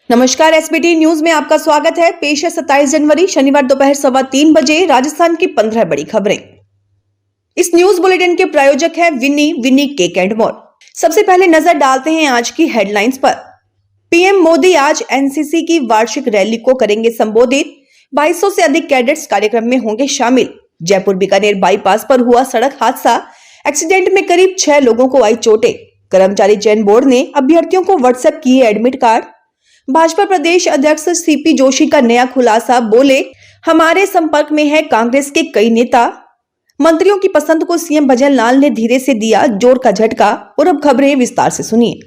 नमस्कार, SBT news में आपका स्वागत है। पेश है 27 जनवरी शनिवार दोपहर 3:15 बजे राजस्थान की 15 बड़ी खबरें। इस न्यूज बुलेटिन के प्रायोजक है विनी केक एंड मोर। सबसे पहले नजर डालते हैं आज की हेडलाइंस पर। पीएम मोदी आज एनसीसी की वार्षिक रैली को करेंगे संबोधित। 2200 से अधिक कैडेट्स कार्यक्रम में होंगे शामिल। जयपुर बीकानेर बाईपास पर हुआ सड़क हादसा। एक्सीडेंट में करीब 6 लोगों को आई चोटें। कर्मचारी चयन बोर्ड ने अभ्यर्थियों को व्हाट्सएप किए एडमिट कार्ड। भाजपा प्रदेश अध्यक्ष सीपी जोशी का नया खुलासा, बोले हमारे संपर्क में है कांग्रेस के कई नेता। मंत्रियों की पसंद को सीएम भजनलाल ने धीरे से दिया जोर का झटका। और अब खबरें विस्तार से सुनिए।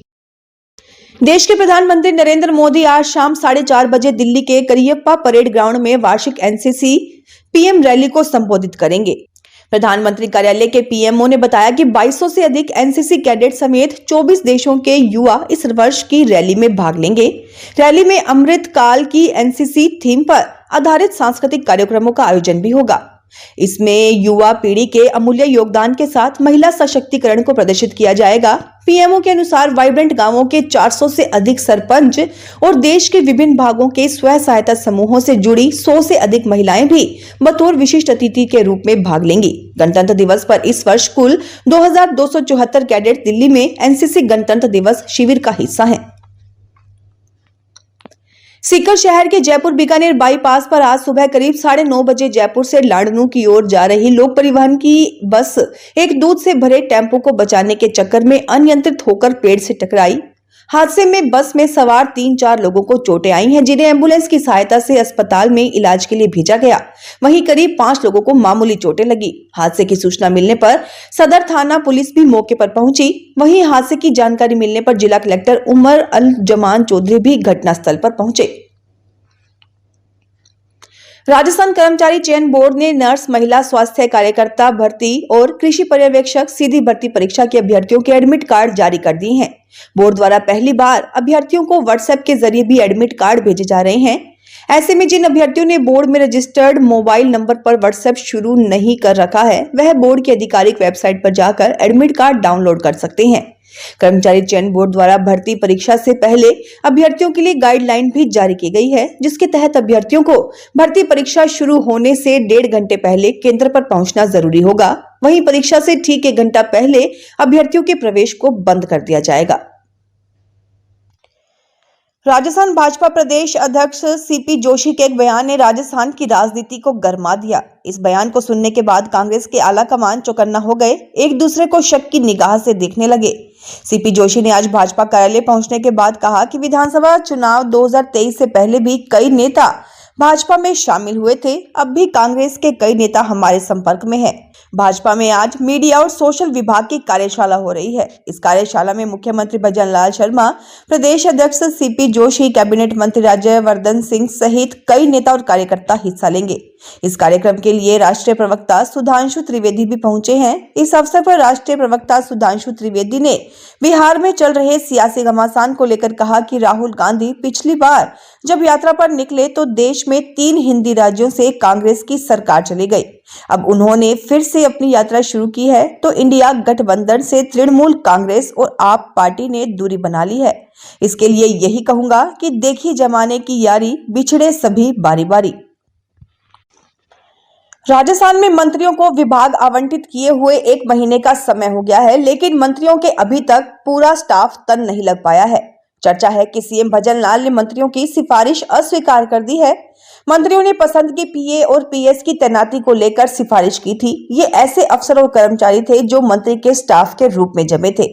देश के प्रधानमंत्री नरेंद्र मोदी आज शाम 4:30 बजे दिल्ली के करियप्पा परेड ग्राउंड में वार्षिक एनसीसी पीएम रैली को संबोधित करेंगे। प्रधानमंत्री कार्यालय के पीएमओ ने बताया कि 2200 से अधिक एनसीसी कैडेट समेत 24 देशों के युवा इस वर्ष की रैली में भाग लेंगे। रैली में अमृत काल की एनसीसी थीम पर आधारित सांस्कृतिक कार्यक्रमों का आयोजन भी होगा। इसमें युवा पीढ़ी के अमूल्य योगदान के साथ महिला सशक्तिकरण को प्रदर्शित किया जाएगा। पीएमओ के अनुसार वाइब्रेंट गांवों के 400 से अधिक सरपंच और देश के विभिन्न भागों के स्वयं सहायता समूहों से जुड़ी 100 से अधिक महिलाएं भी बतौर विशिष्ट अतिथि के रूप में भाग लेंगी। गणतंत्र दिवस पर इस वर्ष कुल 2274 कैडेट दिल्ली में एनसीसी गणतंत्र दिवस शिविर का हिस्सा हैं। सीकर शहर के जयपुर बीकानेर बाईपास पर आज सुबह करीब 9:30 बजे जयपुर से लाडनू की ओर जा रही लोक परिवहन की बस एक दूध से भरे टेम्पो को बचाने के चक्कर में अनियंत्रित होकर पेड़ से टकराई। हादसे में बस में सवार 3-4 लोगों को चोटें आई हैं, जिन्हें एम्बुलेंस की सहायता से अस्पताल में इलाज के लिए भेजा गया। वहीं करीब 5 लोगों को मामूली चोटें लगी। हादसे की सूचना मिलने पर सदर थाना पुलिस भी मौके पर पहुंची। वहीं हादसे की जानकारी मिलने पर जिला कलेक्टर उमर अल जमान चौधरी भी घटनास्थल पर पहुंचे। राजस्थान कर्मचारी चयन बोर्ड ने नर्स, महिला स्वास्थ्य कार्यकर्ता भर्ती और कृषि पर्यवेक्षक सीधी भर्ती परीक्षा के अभ्यर्थियों के एडमिट कार्ड जारी कर दिए हैं। बोर्ड द्वारा पहली बार अभ्यर्थियों को व्हाट्सएप के जरिए भी एडमिट कार्ड भेजे जा रहे हैं। ऐसे में जिन अभ्यर्थियों ने बोर्ड में रजिस्टर्ड मोबाइल नंबर पर व्हाट्सएप शुरू नहीं कर रखा है, वह बोर्ड की आधिकारिक वेबसाइट पर जाकर एडमिट कार्ड डाउनलोड कर सकते हैं। कर्मचारी चयन बोर्ड द्वारा भर्ती परीक्षा से पहले अभ्यर्थियों के लिए गाइडलाइन भी जारी की गई है, जिसके तहत अभ्यर्थियों को भर्ती परीक्षा शुरू होने से 1.5 घंटे पहले केंद्र पर पहुंचना जरूरी होगा। वहीं परीक्षा से ठीक 1 घंटा पहले अभ्यर्थियों के प्रवेश को बंद कर दिया जाएगा। राजस्थान भाजपा प्रदेश अध्यक्ष सीपी जोशी के एक बयान ने राजस्थान की राजनीति को गरमा दिया। इस बयान को सुनने के बाद कांग्रेस के आला कमान चौकन्ना हो गए, एक दूसरे को शक की निगाह से देखने लगे। सीपी जोशी ने आज भाजपा कार्यालय पहुंचने के बाद कहा कि विधानसभा चुनाव 2023 से पहले भी कई नेता भाजपा में शामिल हुए थे। अब भी कांग्रेस के कई नेता हमारे संपर्क में हैं। भाजपा में आज मीडिया और सोशल विभाग की कार्यशाला हो रही है। इस कार्यशाला में मुख्यमंत्री भजनलाल शर्मा, प्रदेश अध्यक्ष सीपी जोशी, कैबिनेट मंत्री राज्यवर्धन सिंह सहित कई नेता और कार्यकर्ता हिस्सा लेंगे। इस कार्यक्रम के लिए राष्ट्रीय प्रवक्ता सुधांशु त्रिवेदी भी पहुंचे हैं। इस अवसर पर राष्ट्रीय प्रवक्ता सुधांशु त्रिवेदी ने बिहार में चल रहे सियासी घमासान को लेकर कहा कि राहुल गांधी पिछली बार जब यात्रा पर निकले तो देश में 3 हिंदी राज्यों से कांग्रेस की सरकार चली गई। अब उन्होंने फिर से अपनी यात्रा शुरू की है तो इंडिया गठबंधन से तृणमूल कांग्रेस और आप पार्टी ने दूरी बना ली है। इसके लिए यही कहूंगा कि देखिए जमाने की यारी, बिछड़े सभी बारी बारी। राजस्थान में मंत्रियों को विभाग आवंटित किए हुए 1 महीने का समय हो गया है, लेकिन मंत्रियों के अभी तक पूरा स्टाफ तन नहीं लग पाया है। चर्चा है कि सीएम भजनलाल ने मंत्रियों की सिफारिश अस्वीकार कर दी है। मंत्रियों ने पसंद के पीए और पीएस की तैनाती को लेकर सिफारिश की थी। ये ऐसे अफसर और कर्मचारी थे जो मंत्री के स्टाफ के रूप में जमे थे।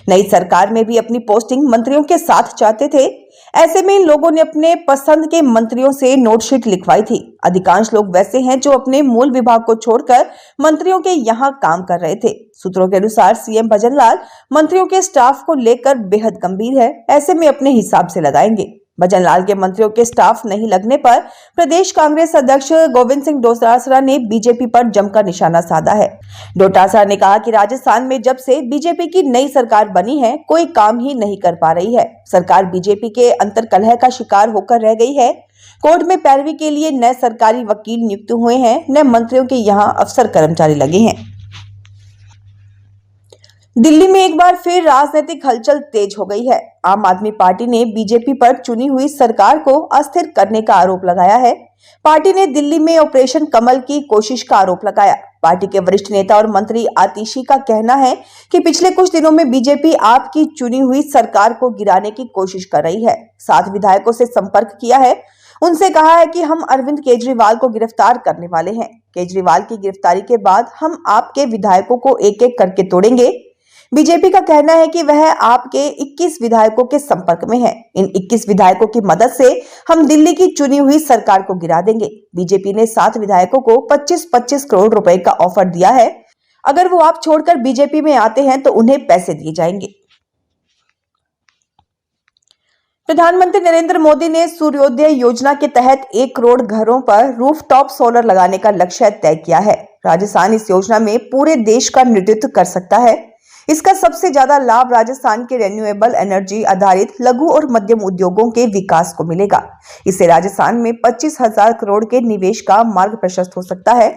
नई सरकार में भी अपनी पोस्टिंग मंत्रियों के साथ चाहते थे। ऐसे में इन लोगों ने अपने पसंद के मंत्रियों से नोटशीट लिखवाई थी। अधिकांश लोग वैसे हैं जो अपने मूल विभाग को छोड़कर मंत्रियों के यहाँ काम कर रहे थे। सूत्रों के अनुसार सीएम भजनलाल मंत्रियों के स्टाफ को लेकर बेहद गंभीर है। ऐसे में अपने हिसाब से लगाएंगे। भजनलाल के मंत्रियों के स्टाफ नहीं लगने पर प्रदेश कांग्रेस अध्यक्ष गोविंद सिंह डोटासरा ने बीजेपी पर जमकर निशाना साधा है। डोटासरा ने कहा कि राजस्थान में जब से बीजेपी की नई सरकार बनी है, कोई काम ही नहीं कर पा रही है। सरकार बीजेपी के अंतर्कलह का शिकार होकर रह गई है। कोर्ट में पैरवी के लिए नए सरकारी वकील नियुक्त हुए हैं, नए मंत्रियों के यहाँ अफसर कर्मचारी लगे हैं। दिल्ली में एक बार फिर राजनीतिक हलचल तेज हो गई है। आम आदमी पार्टी ने बीजेपी पर चुनी हुई सरकार को अस्थिर करने का आरोप लगाया है। पार्टी ने दिल्ली में ऑपरेशन कमल की कोशिश का आरोप लगाया। पार्टी के वरिष्ठ नेता और मंत्री आतिशी का कहना है कि पिछले कुछ दिनों में बीजेपी आपकी चुनी हुई सरकार को गिराने की कोशिश कर रही है। 7 विधायकों से संपर्क किया है। उनसे कहा है कि हम अरविंद केजरीवाल को गिरफ्तार करने वाले हैं। केजरीवाल की गिरफ्तारी के बाद हम आपके विधायकों को एक एक करके तोड़ेंगे। बीजेपी का कहना है कि वह आपके 21 विधायकों के संपर्क में है। इन 21 विधायकों की मदद से हम दिल्ली की चुनी हुई सरकार को गिरा देंगे। बीजेपी ने 7 विधायकों को 25-25 करोड़ रुपए का ऑफर दिया है। अगर वो आप छोड़कर बीजेपी में आते हैं तो उन्हें पैसे दिए जाएंगे। प्रधानमंत्री नरेंद्र मोदी ने सूर्योदय योजना के तहत 1 करोड़ घरों पर रूफटॉप सोलर लगाने का लक्ष्य तय किया है। राजस्थान इस योजना में पूरे देश का नेतृत्व कर सकता है। इसका सबसे ज्यादा लाभ राजस्थान के रिन्यूएबल एनर्जी आधारित लघु और मध्यम उद्योगों के विकास को मिलेगा। इससे राजस्थान में 25,000 करोड़ के निवेश का मार्ग प्रशस्त हो सकता है।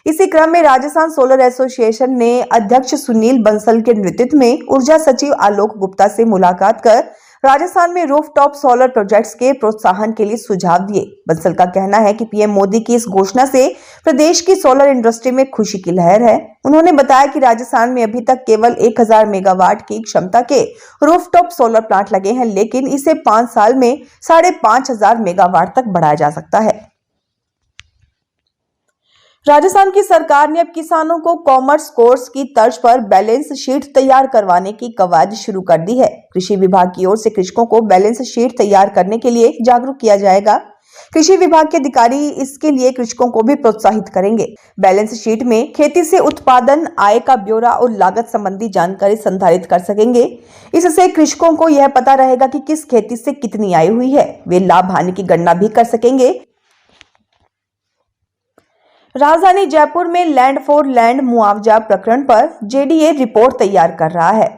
इसी क्रम में राजस्थान सोलर एसोसिएशन ने अध्यक्ष सुनील बंसल के नेतृत्व में ऊर्जा सचिव आलोक गुप्ता से मुलाकात कर राजस्थान में रूफटॉप सोलर प्रोजेक्ट्स के प्रोत्साहन के लिए सुझाव दिए। बंसल का कहना है कि पीएम मोदी की इस घोषणा से प्रदेश की सोलर इंडस्ट्री में खुशी की लहर है। उन्होंने बताया कि राजस्थान में अभी तक केवल 1000 मेगावाट की क्षमता के रूफटॉप सोलर प्लांट लगे हैं, लेकिन इसे 5 साल में 5,500 मेगावाट तक बढ़ाया जा सकता है। राजस्थान की सरकार ने अब किसानों को कॉमर्स कोर्स की तर्ज पर बैलेंस शीट तैयार करवाने की कवायद शुरू कर दी है। कृषि विभाग की ओर से कृषकों को बैलेंस शीट तैयार करने के लिए जागरूक किया जाएगा। कृषि विभाग के अधिकारी इसके लिए कृषकों को भी प्रोत्साहित करेंगे। बैलेंस शीट में खेती से उत्पादन, आय का ब्यौरा और लागत संबंधी जानकारी संधारित कर सकेंगे। इससे कृषकों को यह पता रहेगा कि किस खेती से कितनी आय हुई है। वे लाभ हानि की गणना भी कर सकेंगे। राजधानी जयपुर में लैंड फॉर लैंड मुआवजा प्रकरण पर जेडीए रिपोर्ट तैयार कर रहा है।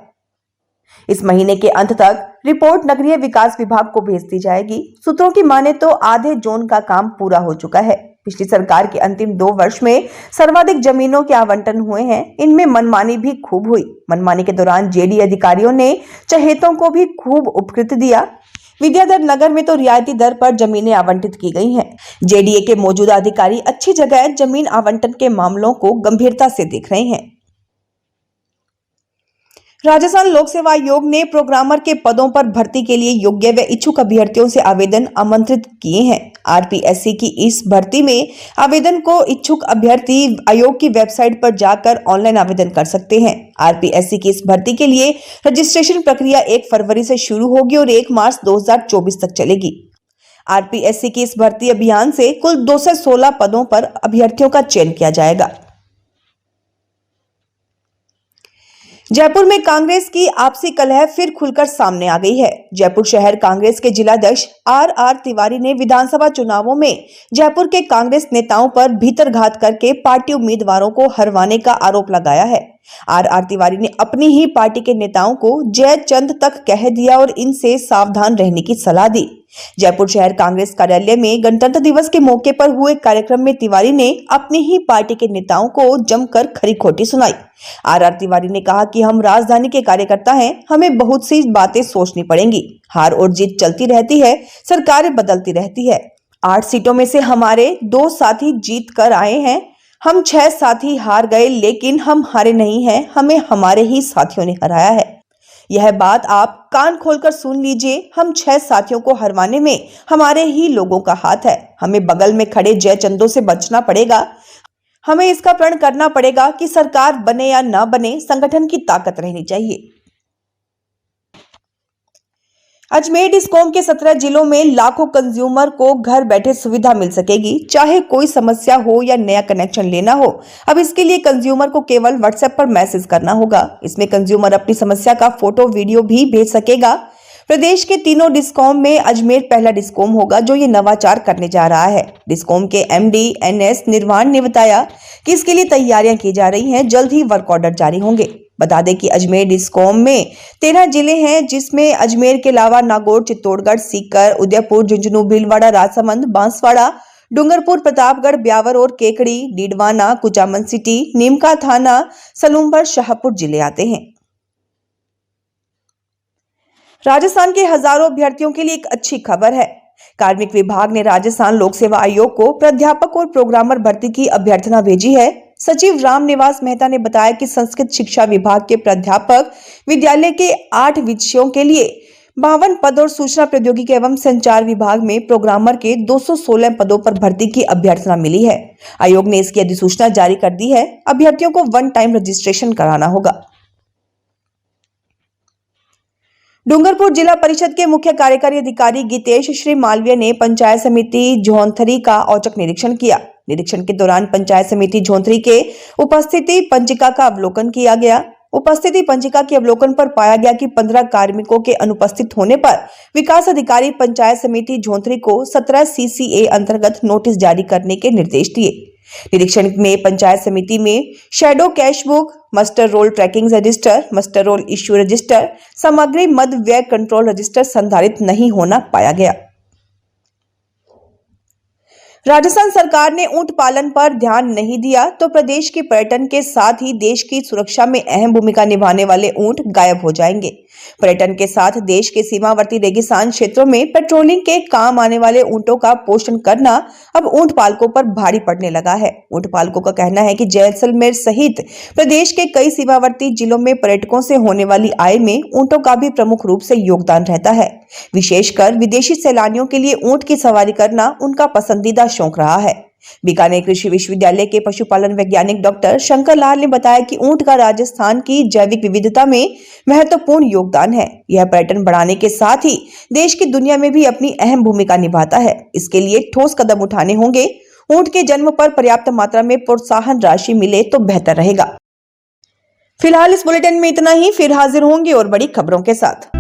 इस महीने के अंत तक रिपोर्ट नगरीय विकास विभाग को भेज दी जाएगी। सूत्रों की माने तो आधे जोन का काम पूरा हो चुका है। पिछली सरकार के अंतिम 2 वर्ष में सर्वाधिक जमीनों के आवंटन हुए हैं। इनमें मनमानी भी खूब हुई। मनमानी के दौरान जेडीए अधिकारियों ने चहेतों को भी खूब उपकृत दिया। विद्याधर नगर में तो रियायती दर पर जमीनें आवंटित की गई हैं। जेडीए के मौजूदा अधिकारी अच्छी जगह जमीन आवंटन के मामलों को गंभीरता से देख रहे हैं। राजस्थान लोक सेवा आयोग ने प्रोग्रामर के पदों पर भर्ती के लिए योग्य व इच्छुक अभ्यर्थियों से आवेदन आमंत्रित किए हैं। आरपीएससी की इस भर्ती में आवेदन को इच्छुक अभ्यर्थी आयोग की वेबसाइट पर जाकर ऑनलाइन आवेदन कर सकते हैं। आरपीएससी की इस भर्ती के लिए रजिस्ट्रेशन प्रक्रिया 1 फरवरी से शुरू होगी और 1 मार्च 2024 तक चलेगी। आरपीएससी की इस भर्ती अभियान से कुल 216 पदों पर अभ्यर्थियों का चयन किया जाएगा। जयपुर में कांग्रेस की आपसी कलह फिर खुलकर सामने आ गई है। जयपुर शहर कांग्रेस के जिलाध्यक्ष आर तिवारी ने विधानसभा चुनावों में जयपुर के कांग्रेस नेताओं पर भीतरघात करके पार्टी उम्मीदवारों को हरवाने का आरोप लगाया है। आर तिवारी ने अपनी ही पार्टी के नेताओं को जय चंद तक कह दिया और इनसे सावधान रहने की सलाह दी। जयपुर शहर कांग्रेस कार्यालय में गणतंत्र दिवस के मौके पर हुए कार्यक्रम में तिवारी ने अपनी ही पार्टी के नेताओं को जमकर खरी खोटी सुनाई। आर तिवारी ने कहा कि हम राजधानी के कार्यकर्ता हैं, हमें बहुत सी बातें सोचनी पड़ेंगी। हार और जीत चलती रहती है, सरकारें बदलती रहती है। 8 सीटों में से हमारे 2 साथी जीत कर आए हैं। हम 6 साथी हार गए, लेकिन हम हारे नहीं हैं, हमें हमारे ही साथियों ने हराया है। यह बात आप कान खोलकर सुन लीजिए। हम 6 साथियों को हरवाने में हमारे ही लोगों का हाथ है। हमें बगल में खड़े जयचंदों से बचना पड़ेगा। हमें इसका प्रण करना पड़ेगा कि सरकार बने या ना बने, संगठन की ताकत रहनी चाहिए। अजमेर डिस्कॉम के 17 जिलों में लाखों कंज्यूमर को घर बैठे सुविधा मिल सकेगी, चाहे कोई समस्या हो या नया कनेक्शन लेना हो। अब इसके लिए कंज्यूमर को केवल व्हाट्सएप पर मैसेज करना होगा। इसमें कंज्यूमर अपनी समस्या का फोटो वीडियो भी भेज सकेगा। प्रदेश के तीनों डिस्कॉम में अजमेर पहला डिस्कॉम होगा जो ये नवाचार करने जा रहा है। डिस्कॉम के एमडी एनएस निर्वाण ने बताया कि इसके लिए तैयारियां की जा रही हैं, जल्द ही वर्क ऑर्डर जारी होंगे। बता दें कि अजमेर डिस्कॉम में 13 जिले हैं, जिसमें अजमेर के अलावा नागौर, चित्तौड़गढ़, सीकर, उदयपुर, झुंझुनू, भीलवाड़ा, राजसमंद, बांसवाड़ा, डूंगरपुर, प्रतापगढ़, ब्यावर और केकड़ी, डीडवाना, कुचामन सिटी, नीमका थाना, सलूमपुर, शाहपुर जिले आते हैं। राजस्थान के हजारों अभ्यर्थियों के लिए एक अच्छी खबर है। कार्मिक विभाग ने राजस्थान लोक सेवा आयोग को प्राध्यापक और प्रोग्रामर भर्ती की अभ्यर्थना भेजी है। सचिव रामनिवास मेहता ने बताया कि संस्कृत शिक्षा विभाग के प्राध्यापक विद्यालय के 8 विषयों के लिए 52 पद और सूचना प्रौद्योगिकी एवं संचार विभाग में प्रोग्रामर के 216 पदों पर भर्ती की अभ्यर्थना मिली है। आयोग ने इसकी अधिसूचना जारी कर दी है। अभ्यर्थियों को 1 टाइम रजिस्ट्रेशन कराना होगा। डूंगरपुर जिला परिषद के मुख्य कार्यकारी अधिकारी गीतेश श्री मालवीय ने पंचायत समिति झोंथरी का औचक निरीक्षण किया। निरीक्षण के दौरान पंचायत समिति झोंथरी के उपस्थिति पंचिका का अवलोकन किया गया। उपस्थिति पंचिका के अवलोकन पर पाया गया कि 15 कार्मिकों के अनुपस्थित होने पर विकास अधिकारी पंचायत समिति झोंथरी को 17 CCA अंतर्गत नोटिस जारी करने के निर्देश दिए। निरीक्षण में पंचायत समिति में shadow cash book, muster roll tracking register, muster roll issue register, सामग्री मद व्यय कंट्रोल रजिस्टर संधारित नहीं होना पाया गया। राजस्थान सरकार ने ऊंट पालन पर ध्यान नहीं दिया तो प्रदेश के पर्यटन के साथ ही देश की सुरक्षा में अहम भूमिका निभाने वाले ऊंट गायब हो जाएंगे। पर्यटन के साथ देश के सीमावर्ती रेगिस्तान क्षेत्रों में पेट्रोलिंग के काम आने वाले ऊंटों का पोषण करना अब ऊंट पालकों पर भारी पड़ने लगा है। ऊंट पालकों का कहना है कि जैसलमेर सहित प्रदेश के कई सीमावर्ती जिलों में पर्यटकों से होने वाली आय में ऊंटों का भी प्रमुख रूप से योगदान रहता है। विशेषकर विदेशी सैलानियों के लिए ऊंट की सवारी करना उनका पसंदीदा शौक रहा है। बीकानेर कृषि विश्वविद्यालय के पशुपालन वैज्ञानिक डॉक्टर शंकर लाल ने बताया कि ऊंट का राजस्थान की जैविक विविधता में महत्वपूर्ण योगदान है। यह पर्यटन बढ़ाने के साथ ही देश की दुनिया में भी अपनी अहम भूमिका निभाता है। इसके लिए ठोस कदम उठाने होंगे। ऊंट के जन्म पर पर्याप्त मात्रा में प्रोत्साहन राशि मिले तो बेहतर रहेगा। फिलहाल इस बुलेटिन में इतना ही। फिर हाजिर होंगे और बड़ी खबरों के साथ।